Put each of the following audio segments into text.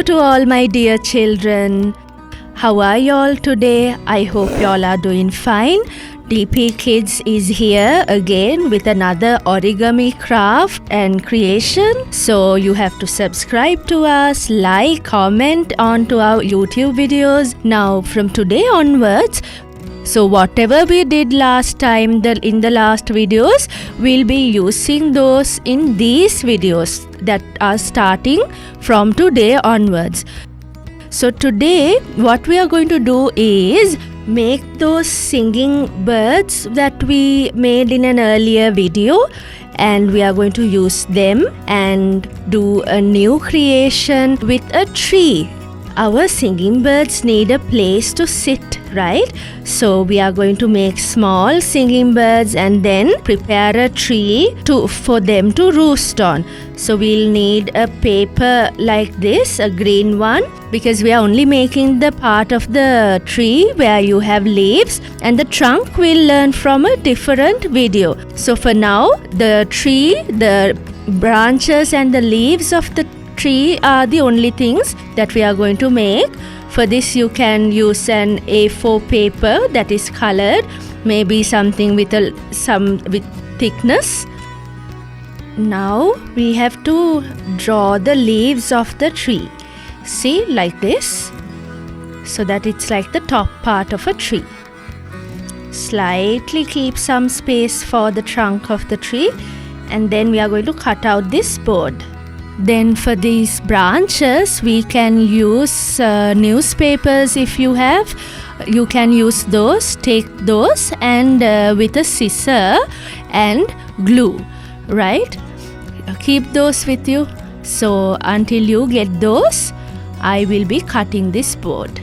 to all my dear children. How are y'all today? I hope y'all are doing fine. DP Kids is here again with another origami craft and creation. So you have to subscribe to us, like, comment onto our YouTube videos. Now from today onwards, so whatever we did last time in the last videos, we'll be using those in these videos that are starting from today onwards. So today what we are going to do is make those singing birds that we made in an earlier video, and we are going to use them and do a new creation with a tree. Our singing birds need a place to sit, right? So we are going to make small singing birds and then prepare a tree for them to roost on. So we'll need a paper like this, a green one, because we are only making the part of the tree where you have leaves, and the trunk we'll learn from a different video. So for now, the tree, the branches and the leaves of the tree are the only things that we are going to make. For this you can use an A4 paper that is colored, maybe something with with thickness. Now we have to draw the leaves of the tree. See, like this, so that it's like the top part of a tree. Slightly keep some space for the trunk of the tree, and then we are going to cut out this board. Then for these branches we can use newspapers. If you have, you can use those. Take those and with a scissor and glue, right? Keep those with you. So until you get those, I will be cutting this board.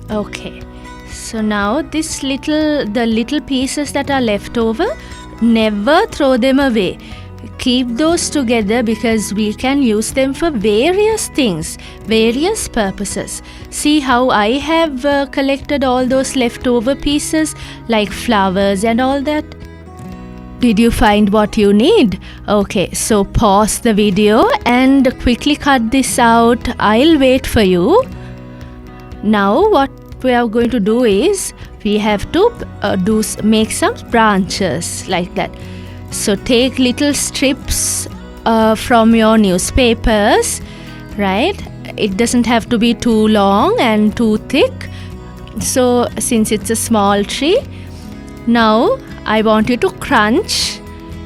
Okay, so now the little pieces that are left over, never throw them away. Keep those together because we can use them for various things, various purposes. See how I have collected all those leftover pieces like flowers and all that. Did you find what you need? Okay, so pause the video and quickly cut this out. I'll wait for you. Now what we are going to do is we have to make some branches like that. So take little strips from your newspapers, right? It doesn't have to be too long and too thick. So since it's a small tree, now I want you to crunch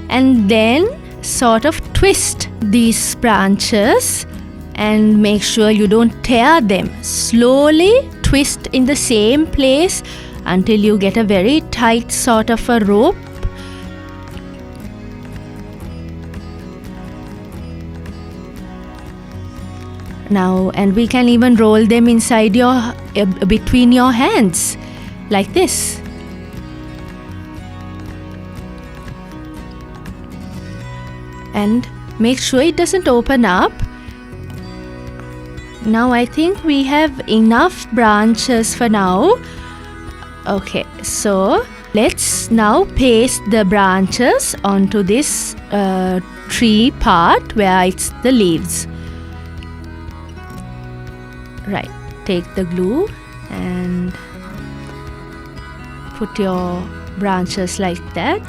and then sort of twist these branches and make sure you don't tear them. Slowly twist in the same place until you get a very tight sort of a rope. Now, and we can even roll them inside between your hands like this. And make sure it doesn't open up. Now I think we have enough branches for now. Okay, so let's now paste the branches onto this tree part where it's the leaves. Right, take the glue and put your branches like that.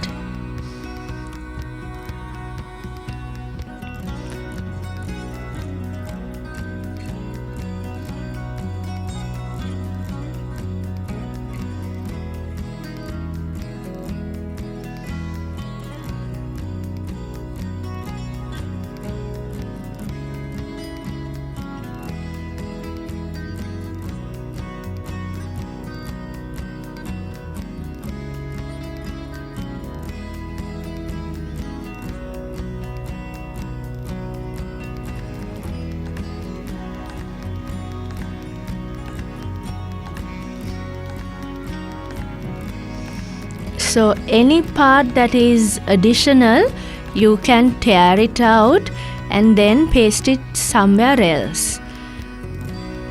So any part that is additional, you can tear it out and then paste it somewhere else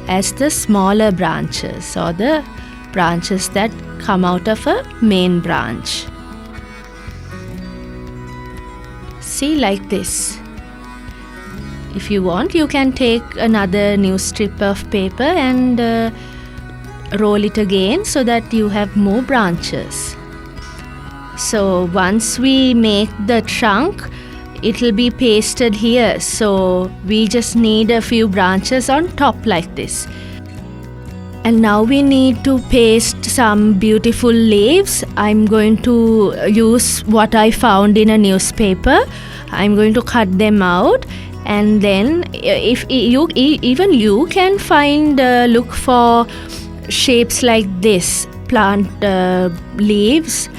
as the smaller branches or the branches that come out of a main branch. See, like this. If you want, you can take another new strip of paper and roll it again so that you have more branches. So once we make the trunk, it will be pasted here. So we just need a few branches on top like this. And now we need to paste some beautiful leaves. I'm going to use what I found in a newspaper. I'm going to cut them out, and then if you even you can find look for shapes like this, plant leaves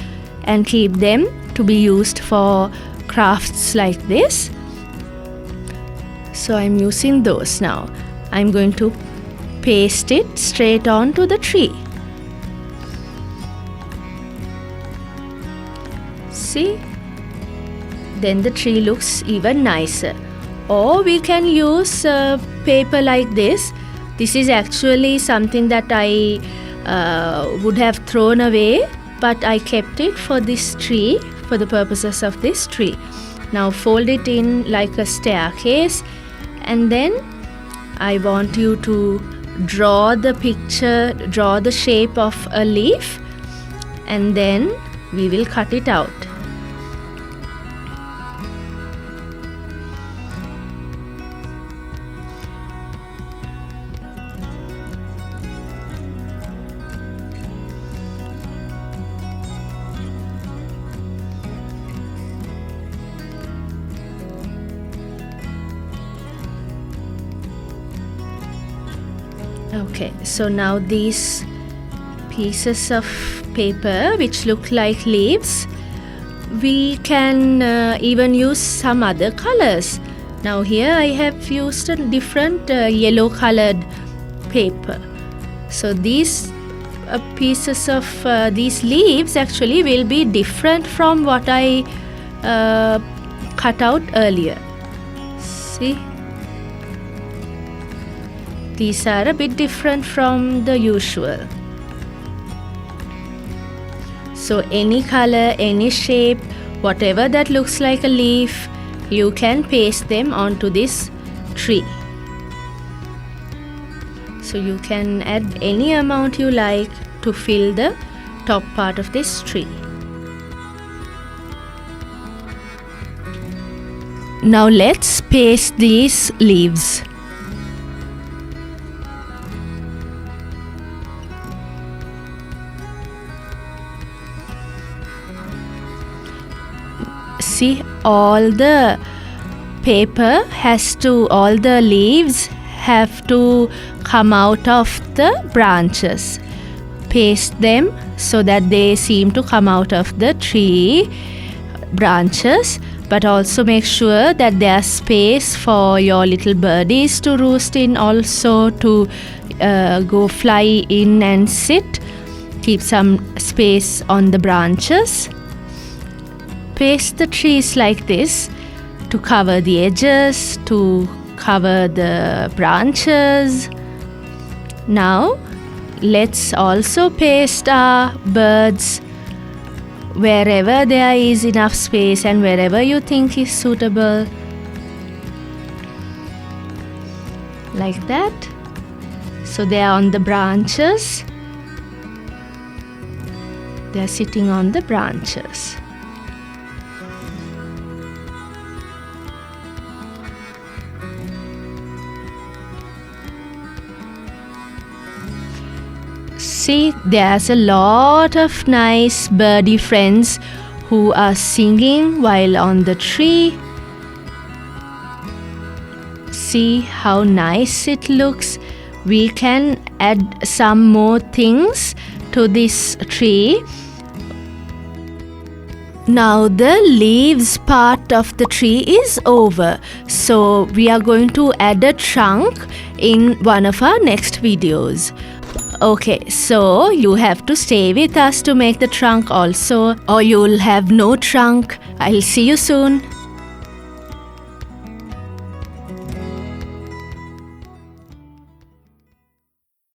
and keep them to be used for crafts like this. So I'm using those now. I'm going to paste it straight onto the tree. See? Then the tree looks even nicer. Or we can use paper like this. This is actually something that I would have thrown away, but I kept it for this tree, for the purposes of this tree. Now fold it in like a staircase, and then I want you to draw the picture, draw the shape of a leaf, and then we will cut it out. Okay, so now these pieces of paper which look like leaves, we can even use some other colors. Now here I have used a different yellow colored paper. So these pieces of these leaves actually will be different from what I cut out earlier. See? These are a bit different from the usual. So any color, any shape, whatever that looks like a leaf, you can paste them onto this tree. So you can add any amount you like to fill the top part of this tree. Now let's paste these leaves. See, all the paper all the leaves have to come out of the branches. Paste them so that they seem to come out of the tree branches, but also make sure that there's space for your little birdies to roost in, also to go fly in and sit. Keep some space on the branches. Paste the trees like this to cover the edges, to cover the branches. Now let's also paste our birds wherever there is enough space and wherever you think is suitable. Like that. So they are on the branches. They are sitting on the branches. See, there's a lot of nice birdie friends who are singing while on the tree. See how nice it looks. We can add some more things to this tree. Now the leaves part of the tree is over. So we are going to add a trunk in one of our next videos. Okay, so you have to stay with us to make the trunk also, or you'll have no trunk. I'll see you soon.